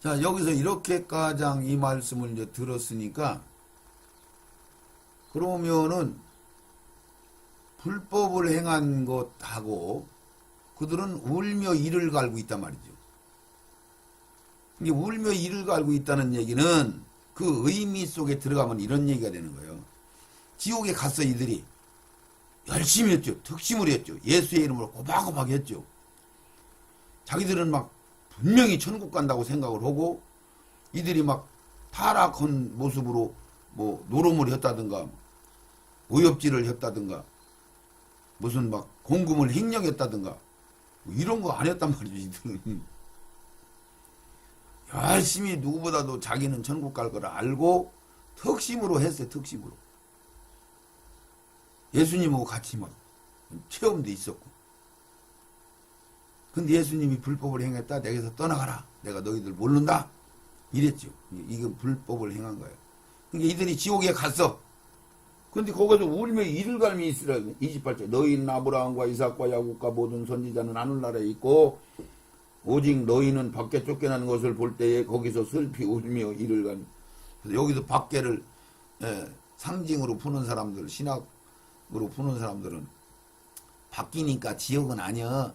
자, 여기서 이렇게 가장 이 말씀을 이제 들었으니까 그러면은 불법을 행한 것하고 그들은 울며 이를 갈고 있단 말이죠. 이게 울며 이를 갈고 있다는 얘기는 그 의미 속에 들어가면 이런 얘기가 되는 거예요. 지옥에 갔어 이들이. 열심히 했죠. 특심을 했죠. 예수의 이름으로 꼬박꼬박 했죠. 자기들은 막 분명히 천국 간다고 생각을 하고 이들이 막 타락한 모습으로 뭐 노름을 했다든가 의협질을 했다든가 무슨 막 공금을 횡령했다든가 뭐 이런 거 안 했단 말이죠. 이들은 열심히 누구보다도 자기는 천국 갈 걸 알고 특심으로 했어요. 특심으로 예수님하고 같이 막 체험도 있었고. 근데 예수님이 불법을 행했다. 내게서 떠나가라. 내가 너희들 모른다. 이랬죠. 이건 불법을 행한 거예요. 그러니까 이들이 지옥에 갔어. 근데 거기서 울며 이를 갈미 있으라. 28절. 너희는 아브라함과 이삭과 야곱과 모든 선지자는 하늘나라에 있고 오직 너희는 밖에 쫓겨나는 것을 볼 때에 거기서 슬피 울며 이를 갈미. 그래서 여기서 밖에를 상징으로 푸는 사람들, 신학으로 푸는 사람들은 바뀌니까 지옥은 아니야.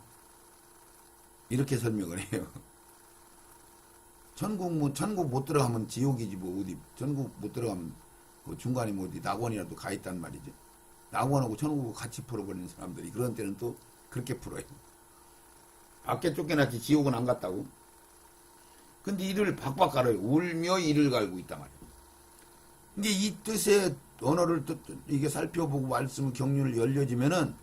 이렇게 설명을 해요. 천국 못 들어가면 지옥이지 뭐 어디. 천국 못 들어가면 그 중간에 뭐 어디 낙원이라도 가 있단 말이죠. 낙원하고 천국을 같이 풀어버리는 사람들이 그런 때는 또 그렇게 풀어요. 밖에 쫓겨났지 지옥은 안 갔다고. 근데 이를 박박 갈아요. 울며 이를 갈고 있단 말이에요. 근데 이 뜻의 언어를 이게 살펴보고 말씀을 경륜을 열려지면은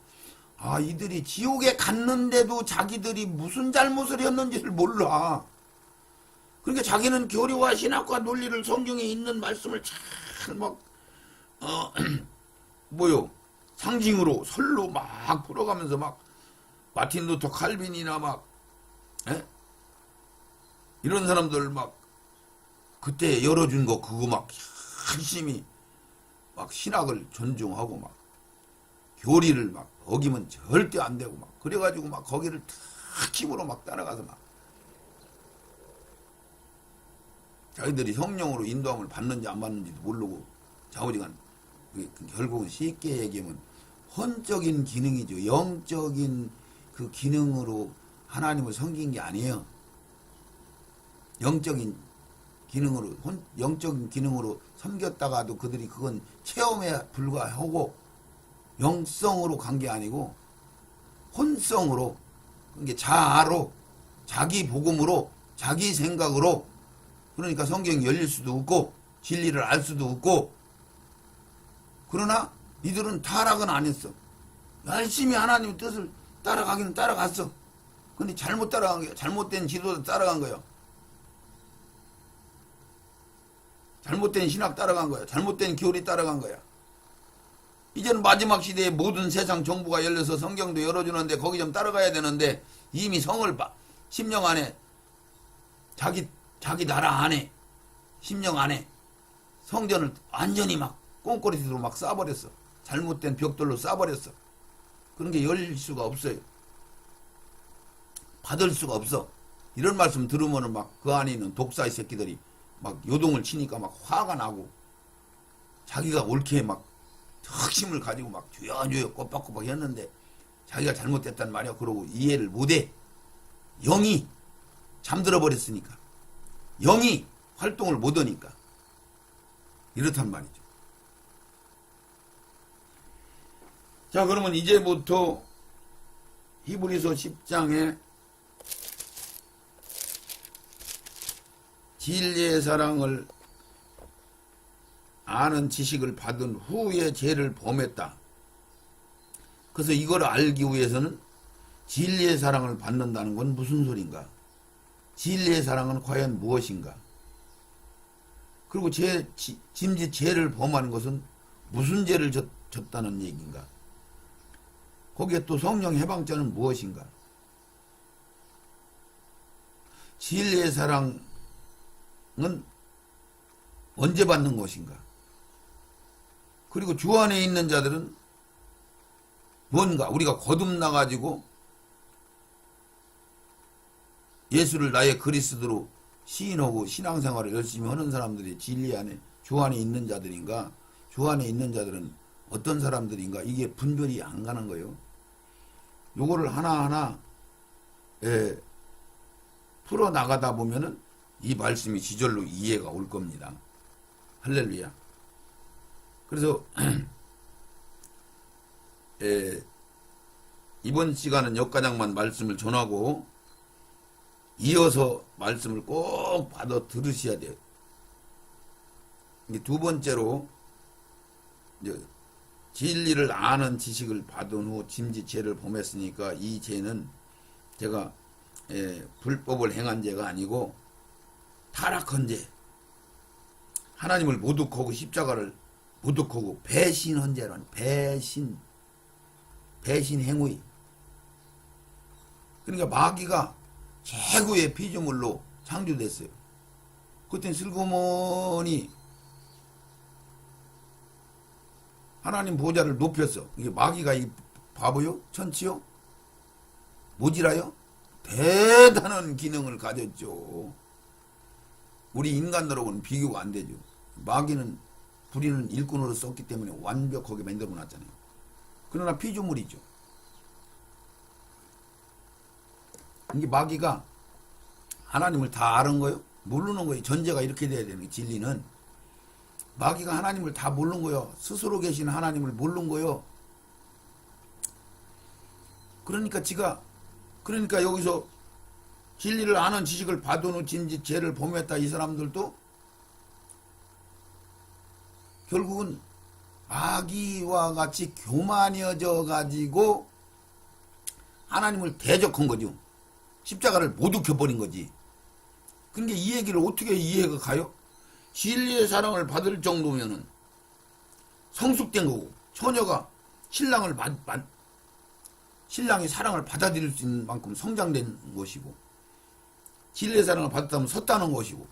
아, 이들이 지옥에 갔는데도 자기들이 무슨 잘못을 했는지를 몰라. 그러니까 자기는 교리와 신학과 논리를 성경에 있는 말씀을 잘 막, 상징으로, 설로 막 풀어가면서 막, 마틴 루터 칼빈이나 막, 이런 사람들 막, 그때 열어준 거 그거 막 열심히 막 신학을 존중하고 막, 교리를 막 어기면 절대 안 되고 막 그래가지고 막 거기를 탁 힘으로 막 따라가서 막 자기들이 성령으로 인도함을 받는지 안 받는지도 모르고 좌우지간 결국은 쉽게 얘기하면 혼적인 기능이죠. 영적인 그 기능으로 하나님을 섬긴 게 아니에요. 영적인 기능으로 섬겼다가도 그들이 그건 체험에 불과하고 영성으로 간 게 아니고 혼성으로, 그러니까 자아로, 자기 복음으로, 자기 생각으로. 그러니까 성경이 열릴 수도 없고 진리를 알 수도 없고. 그러나 이들은 타락은 안 했어. 열심히 하나님의 뜻을 따라가기는 따라갔어. 근데 잘못 따라간 거야. 잘못된 지도자 따라간 거야. 잘못된 신학 따라간 거야. 잘못된 교리 따라간 거야. 이제는 마지막 시대에 모든 세상 정부가 열려서 성경도 열어주는데 거기 좀 따라가야 되는데 이미 성을 심령 안에 자기 나라 안에 심령 안에 성전을 완전히 막 꽁꼬리로 막 쌓아버렸어. 잘못된 벽돌로 쌓아버렸어. 그런 게 열릴 수가 없어요. 받을 수가 없어. 이런 말씀 들으면은 막 그 안에 있는 독사의 새끼들이 막 요동을 치니까 막 화가 나고 자기가 옳게 막 턱심을 가지고 막 주여주여 꼬박꼬박 했는데 자기가 잘못됐단 말이야. 그러고 이해를 못해. 영이 잠들어 버렸으니까. 영이 활동을 못하니까. 이렇단 말이죠. 자, 그러면 이제부터 히브리서 10장에 진리의 사랑을 아는 지식을 받은 후에 죄를 범했다. 그래서 이걸 알기 위해서는 진리의 사랑을 받는다는 건 무슨 소린가? 진리의 사랑은 과연 무엇인가? 그리고 짐짓 죄를 범하는 것은 무슨 죄를 졌다는 얘기인가? 거기에 또 성령 해방자는 무엇인가? 진리의 사랑은 언제 받는 것인가? 그리고 주 안에 있는 자들은 뭔가 우리가 거듭나가지고 예수를 나의 그리스도로 시인하고 신앙생활을 열심히 하는 사람들이 진리 안에 주 안에 있는 자들인가? 주 안에 있는 자들은 어떤 사람들인가? 이게 분별이 안 가는 거예요. 요거를 하나하나 풀어나가다 보면은 이 말씀이 지절로 이해가 올 겁니다. 할렐루야. 그래서 이번 시간은 역가장만 말씀을 전하고 이어서 말씀을 꼭 받아 들으셔야 돼요. 두 번째로 이제 진리를 아는 지식을 받은 후 짐짓 죄를 범했으니까 이 죄는 제가 불법을 행한 죄가 아니고 타락한 죄, 하나님을 모독하고 십자가를 모독하고 배신한 죄란 배신 행위. 그러니까 마귀가 최고의 피조물로 창조됐어요. 그때는 슬그머니 하나님 보좌를 높였어. 이게 마귀가 이 바보요? 천치요? 모지라요? 대단한 기능을 가졌죠. 우리 인간들하고는 비교가 안 되죠. 마귀는 불의는 일꾼으로 썼기 때문에 완벽하게 만들어 놨잖아요. 그러나 피조물이죠. 이게 마귀가 하나님을 다 아는 거요? 모르는 거예요. 전제가 이렇게 돼야 되는 거예요. 진리는. 마귀가 하나님을 다 모르는 거요. 스스로 계신 하나님을 모르는 거요. 그러니까 여기서 진리를 아는 지식을 받은 후 짐짓 죄를 범했다. 이 사람들도 결국은 마귀와 같이 교만해져 가지고 하나님을 대적한 거죠. 십자가를 못 익혀버린 거지. 근데 이 얘기를 어떻게 이해가 가요? 진리의 사랑을 받을 정도면은 성숙된 거고, 처녀가 신랑이 사랑을 받아들일 수 있는 만큼 성장된 것이고, 진리의 사랑을 받았다면 섰다는 것이고,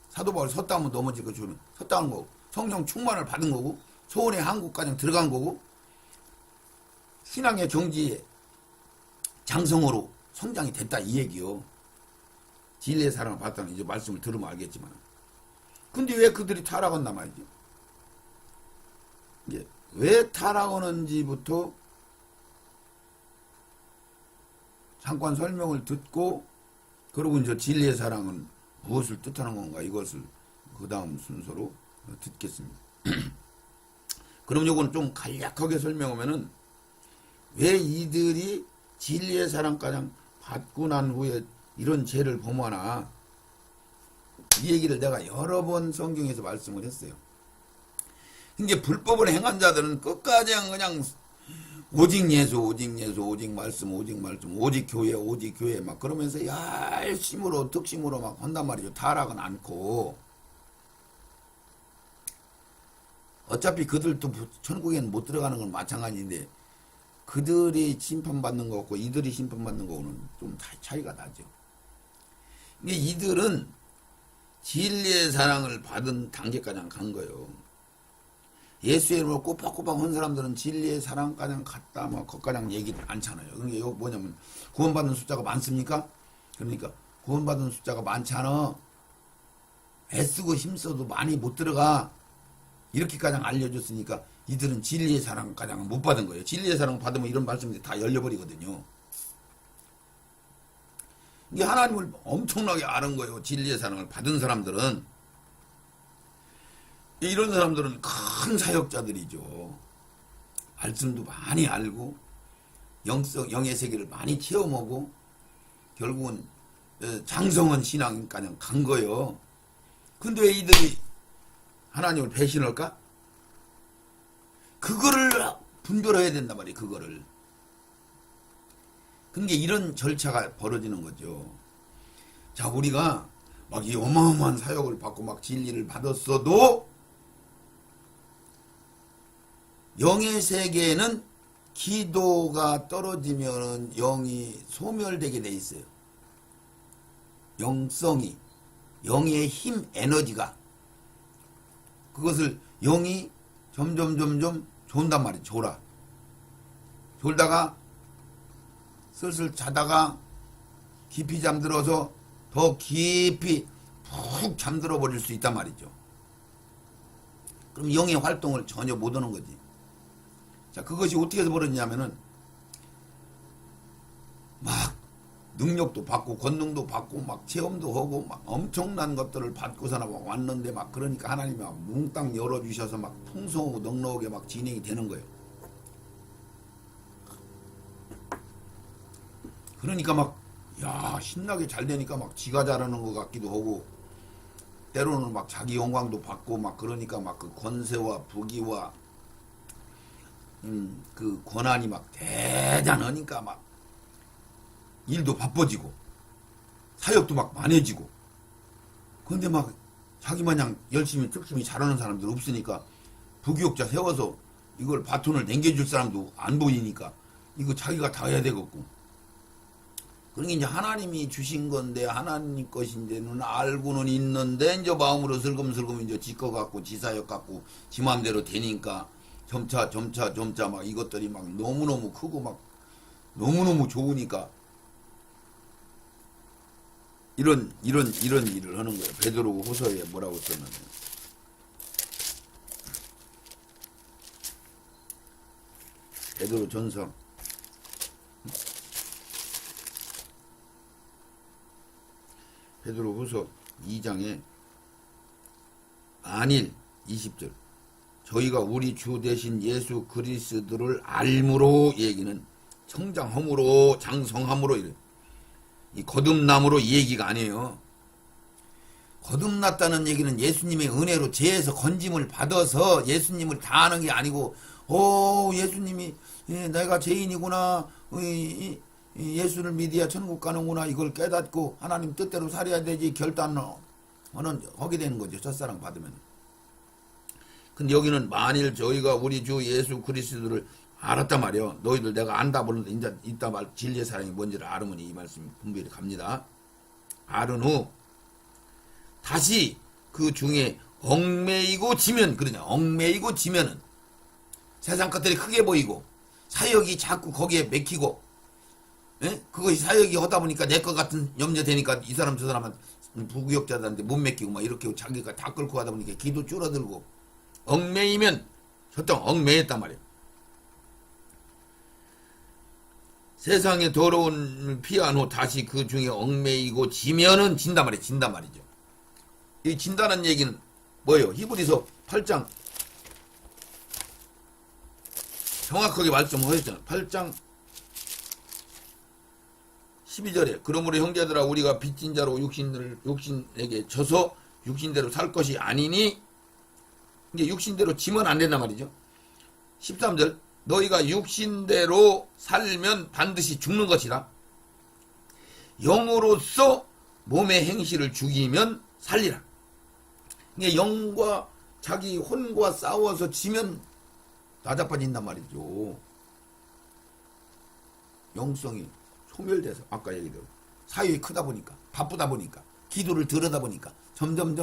사도 바울이 섰다면 넘어질 것이고, 섰다는 거고, 성령 충만을 받은 거고, 소원의 한국까지 들어간 거고, 신앙의 정지에 장성으로 성장이 됐다 이 얘기요. 진리의 사랑을 받았다는 이제 말씀을 들으면 알겠지만, 근데 왜 그들이 타락한다 말이죠. 이게 왜 타락하는지부터 잠깐 설명을 듣고, 그리고 이제 진리의 사랑은 무엇을 뜻하는 건가 이것을 그 다음 순서로 듣겠습니다. 그럼 요건 좀 간략하게 설명하면은 왜 이들이 진리의 사랑까지 받고 난 후에 이런 죄를 범하나, 이 얘기를 내가 여러 번 성경에서 말씀을 했어요. 이게 불법을 행한 자들은 끝까지 그냥 오직 예수, 오직 말씀, 오직 교회 막 그러면서 열심으로 득심으로 막 한단 말이죠. 타락은 않고. 어차피 그들도 천국에는 못 들어가는 건 마찬가지인데, 그들이 심판받는 거고 이들이 심판받는 거는 좀 차이가 나죠. 근데 이들은 진리의 사랑을 받은 단계까지 간 거예요. 예수의 이름으로 꼬박꼬박 한 사람들은 진리의 사랑까지 갔다 뭐 거기까지 얘기를 않잖아요. 그러니까 이거 뭐냐면 구원받는 숫자가 많습니까? 그러니까 구원받은 숫자가 많잖아. 애쓰고 힘써도 많이 못 들어가. 이렇게까지 알려줬으니까 이들은 진리의 사랑까지 못 받은 거예요. 진리의 사랑 받으면 이런 말씀들이 다 열려버리거든요. 이게 하나님을 엄청나게 아는 거예요. 진리의 사랑을 받은 사람들은. 이런 사람들은 큰 사역자들이죠. 말씀도 많이 알고 영의 세계를 많이 체험하고 결국은 장성한 신앙까지 간 거예요. 근데 왜 이들이 하나님을 배신할까? 그거를 분별해야 된단 말이에요. 그거를. 그러니까 이런 절차가 벌어지는 거죠. 자, 우리가 막 이 어마어마한 사역을 받고 막 진리를 받았어도 영의 세계에는 기도가 떨어지면 영이 소멸되게 돼 있어요. 영성이, 영의 힘, 에너지가. 그것을 영이 점점 졸단 말이에요. 졸다가 슬슬 자다가 깊이 잠들어서 더 깊이 푹 잠들어 버릴 수 있단 말이죠. 그럼 영의 활동을 전혀 못 하는 거지. 자, 그것이 어떻게 해서 벌어지냐면은 막 능력도 받고 권능도 받고 막 체험도 하고 막 엄청난 것들을 받고서나 막 왔는데 막 그러니까 하나님이 막 뭉땅 열어주셔서 막 풍성하고 넉넉하게 막 진행이 되는 거예요. 그러니까 막 야 신나게 잘 되니까 막 지가 잘하는 것 같기도 하고 때로는 막 자기 영광도 받고 막 그러니까 막 그 권세와 부귀와 그 권한이 막 대단하니까 막 일도 바빠지고 사역도 막 많아지고 근데 막 자기 마냥 열심히 특심히 잘하는 사람들 없으니까 부교육자 세워서 이걸 바톤을 남겨줄 사람도 안 보이니까 이거 자기가 다 해야 되겠고 그러니까 이제 하나님이 주신 건데 하나님 것인데는 알고는 있는데 이제 마음으로 슬금슬금 이제 지거 갖고 지사역 갖고 지 마음대로 되니까 점차 막 이것들이 막 너무너무 크고 막 너무너무 좋으니까 이런 일을 하는 거예요. 베드로 후서에 뭐라고 썼는데 베드로 전서 베드로 후서 2장에 만일 20절 저희가 우리 주 대신 예수 그리스도를 알므로 얘기는 성장함으로 장성함으로 이래. 이 거듭남으로 이 얘기가 아니에요. 거듭났다는 얘기는 예수님의 은혜로 죄에서 건짐을 받아서 예수님을 다 아는 게 아니고 예수님이 내가 죄인이구나 예수를 믿어야 천국 가는구나 이걸 깨닫고 하나님 뜻대로 살아야 되지 결단은 하게 되는 거죠. 첫사랑 받으면. 근데 여기는 만일 저희가 우리 주 예수 그리스도를 알았단 말이에요. 너희들 내가 안다 보는데 이제 이따 말 진리의 사랑이 뭔지를 알으면 이 말씀이 분별이 갑니다. 알은 후 다시 그 중에 얽매이고 지면 그러냐 얽매이고 지면은 세상 것들이 크게 보이고 사역이 자꾸 거기에 맥히고 그것이 사역이 하다 보니까 내 것 같은 염려 되니까 이 사람 저 사람은 부구역자들한테 못 맡기고 막 이렇게 자기가 다 끌고 하다 보니까 기도 줄어들고 얽매이면 혈당 얽매였단 말이에요. 세상에 더러운 피한 후 다시 그 중에 얽매이고 지면은 진단 말이에요. 진단 말이죠. 이 진다는 얘기는 뭐예요? 히브리서 8장 정확하게 말씀하셨잖아요. 8장 12절에 그러므로 형제들아 우리가 빚진 자로 육신에게 져서 육신대로 살 것이 아니니 이게 육신대로 지면 안 된단 말이죠. 13절 너희가 육신대로 살면 반드시 죽는 것이다. 영으로서 몸의 행실을 죽이면 살리라. 이게 영과 자기 혼과 싸워서 지면 나자빠진단 말이죠. 영성이 소멸돼서 아까 얘기대로 사역이 크다 보니까 바쁘다 보니까 기도를 들여다 보니까 점점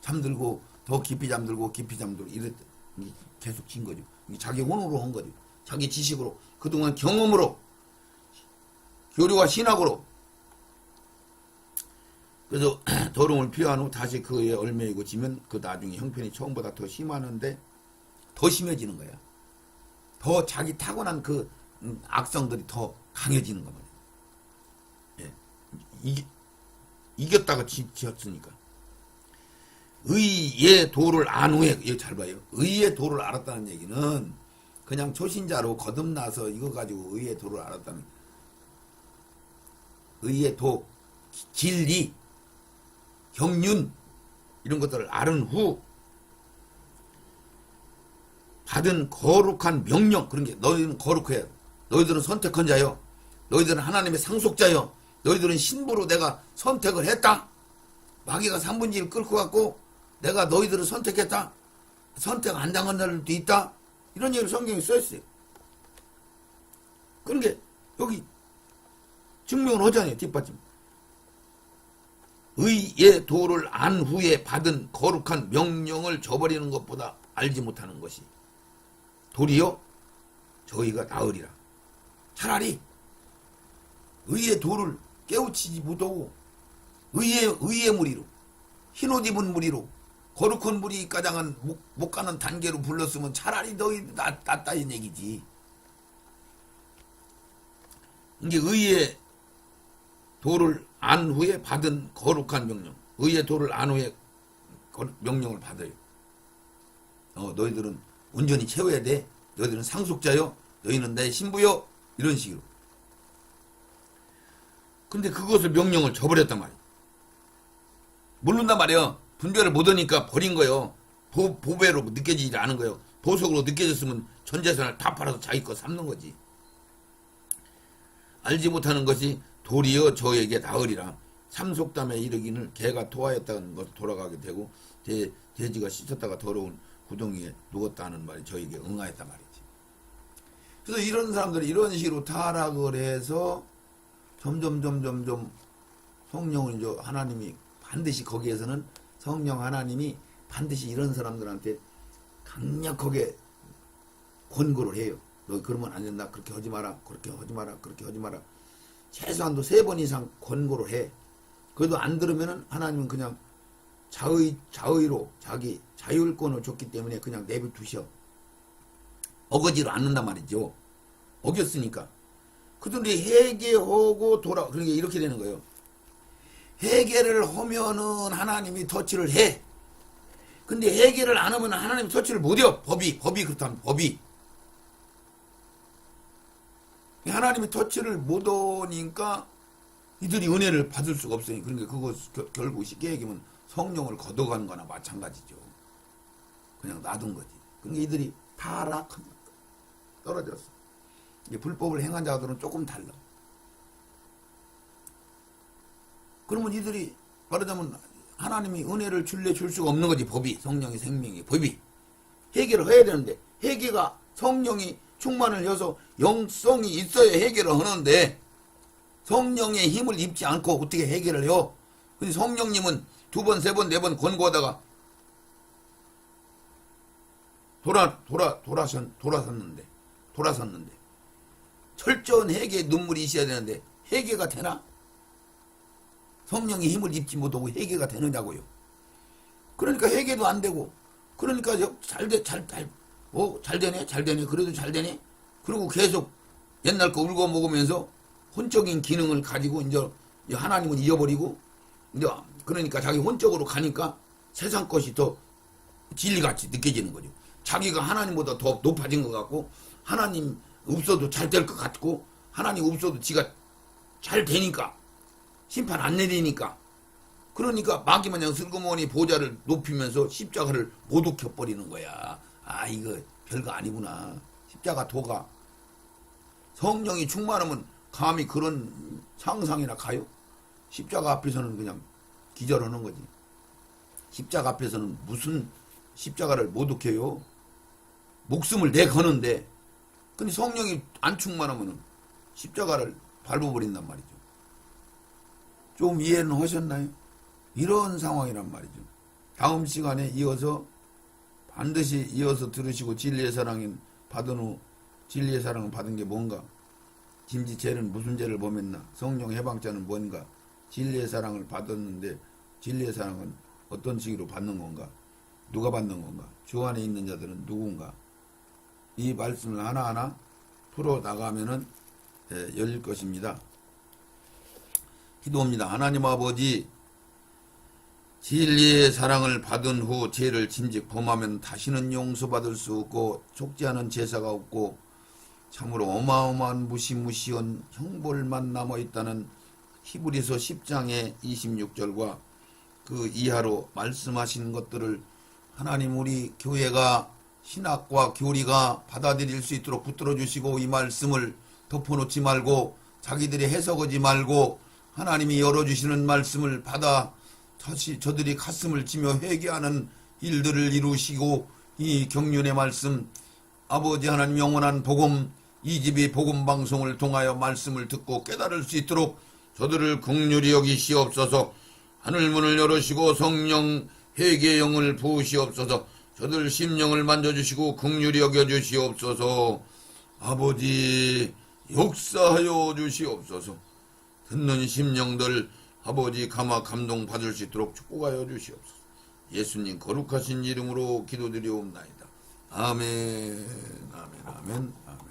잠들고 더 깊이 잠들고 이랬 계속 진 거죠. 자기 혼으로 한 거죠. 자기 지식으로 그동안 경험으로 교류와 신학으로 그래서 더러움을 피한 후 다시 그에 얽매이고 지면 그 나중에 형편이 처음보다 더 심하는데 더 심해지는 거야. 더 자기 타고난 그 악성들이 더 강해지는 거거든요. 예. 이겼다가 지었으니까. 의의 도를 안 후에, 이거 잘 봐요. 의의 도를 알았다는 얘기는 그냥 초신자로 거듭나서 이거 가지고 의의 도를 알았다는 의의 도, 진리, 경륜 이런 것들을 알은 후 받은 거룩한 명령 그런 게 너희들은 거룩해요. 너희들은 선택한 자요. 너희들은 하나님의 상속자요. 너희들은 신부로 내가 선택을 했다. 마귀가 3분의 1 끌고 갔고 내가 너희들을 선택했다. 선택 안 당한 날도 있다. 이런 얘기를 성경에 써있어요. 그런 게 여기 증명을 하잖아요. 뒷받침. 의의 도를 안 후에 받은 거룩한 명령을 저버리는 것보다 알지 못하는 것이 도리요 저희가 나으리라. 차라리 의의 도를 깨우치지 못하고 의의 무리로, 흰옷 입은 무리로, 거룩한 무리가장은 못 가는 단계로 불렀으면 차라리 너희 낫다 이 얘기지. 이게 의의 도를 안 후에 받은 거룩한 명령. 의의 도를 안 후에 명령을 받아요. 너희들은 온전히 채워야 돼. 너희들은 상속자요. 너희는 내 신부요. 이런 식으로. 근데 그것을 명령을 저버렸단 말이야. 모른단 말이야. 분별을 못하니까 버린 거예요. 보배로 느껴지지 않은 거예요. 보석으로 느껴졌으면 전 재산을 다 팔아서 자기 거 삼는 거지. 알지 못하는 것이 도리어 저에게 나으리라. 삼속담에 이르기는 개가 토하였다는 것을 돌아가게 되고 돼지가 씻었다가 더러운 구덩이에 누웠다는 말이 저에게 응하였단 말이지. 그래서 이런 사람들이 이런 식으로 타락을 해서 점점 성령을 이제 하나님이 반드시 거기에서는 성령 하나님이 반드시 이런 사람들한테 강력하게 권고를 해요. 너 그러면 안 된다. 그렇게 하지 마라. 그렇게 하지 마라. 그렇게 하지 마라. 최소한도 3번 이상 권고를 해. 그래도 안 들으면은 하나님은 그냥 자의로 자기 자율권을 줬기 때문에 그냥 내버두셔. 어거지로 않는단 말이죠. 어겼으니까. 그들이 회개하고 그러니까 이렇게 되는 거예요. 회개를 하면은 하나님이 터치를 해. 근데 회개를 안 하면 하나님이 터치를 못해요. 법이 그렇다면 법이. 하나님이 터치를 못하니까 이들이 은혜를 받을 수가 없으니. 그러니까 그거 결국 쉽게 얘기하면 성령을 걷어가는 거나 마찬가지죠. 그냥 놔둔 거지. 그러니까 이들이 타락한 거야. 떨어졌어. 이제 불법을 행한 자들은 조금 달라. 그러면 이들이 말하자면 하나님이 은혜를 줄 수가 없는 거지. 법이. 성령의 생명이. 법이. 회개를 해야 되는데 회개가 성령이 충만을 해서 영성이 있어야 회개를 하는데 성령의 힘을 입지 않고 어떻게 회개를 해요? 근데 성령님은 2번, 3번, 4번 권고하다가 돌아섰는데 철저한 회개의 눈물이 있어야 되는데 회개가 되나? 성령의 힘을 입지 못하고 회개가 되느냐고요. 그러니까 회개도 안 되고 그러니까 잘 되네 그래도 잘 되네. 그리고 계속 옛날 거 울고 먹으면서 혼적인 기능을 가지고 이제 하나님은 잊어버리고 이제 그러니까 자기 혼적으로 가니까 세상 것이 더 진리같이 느껴지는 거죠. 자기가 하나님보다 더 높아진 것 같고 하나님 없어도 잘 될 것 같고 하나님 없어도 지가 잘 되니까 심판 안 내리니까 그러니까 마귀마냥 슬그머니 보좌를 높이면서 십자가를 못 웃겨버리는 거야. 아 이거 별거 아니구나. 십자가 도가 성령이 충만하면 감히 그런 상상이나 가요? 십자가 앞에서는 그냥 기절하는 거지. 십자가 앞에서는 무슨 십자가를 못 웃겨요? 목숨을 내거는데 근데 성령이 안 충만하면 십자가를 밟아버린단 말이죠. 좀 이해는 하셨나요? 이런 상황이란 말이죠. 다음 시간에 반드시 이어서 들으시고 진리의 사랑을 받은 게 뭔가? 짐지 죄는 무슨 죄를 범했나? 성령 해방자는 뭔가? 진리의 사랑을 받았는데 진리의 사랑은 어떤 식으로 받는 건가? 누가 받는 건가? 주 안에 있는 자들은 누군가? 이 말씀을 하나하나 풀어나가면은 열릴 것입니다. 기도합니다. 하나님 아버지, 진리의 사랑을 받은 후 죄를 진즉 범하면 다시는 용서받을 수 없고 속죄하는 제사가 없고 참으로 어마어마한 무시무시한 형벌만 남아있다는 히브리서 10장의 26절과 그 이하로 말씀하신 것들을 하나님 우리 교회가 신학과 교리가 받아들일 수 있도록 붙들어 주시고 이 말씀을 덮어놓지 말고 자기들이 해석하지 말고 하나님이 열어주시는 말씀을 받아 다시 저들이 가슴을 치며 회개하는 일들을 이루시고 이 경륜의 말씀 아버지 하나님 영원한 복음 이집이 복음 방송을 통하여 말씀을 듣고 깨달을 수 있도록 저들을 긍휼히 여기시옵소서. 하늘문을 열으시고 성령 회개의 영을 부으시옵소서. 저들 심령을 만져주시고 긍휼히 여겨주시옵소서. 아버지 역사하여 주시옵소서. 듣는 심령들 아버지 감화 감동 받을 수 있도록 축복하여 주시옵소서. 예수님 거룩하신 이름으로 기도드리옵나이다. 아멘, 아멘, 아멘, 아멘.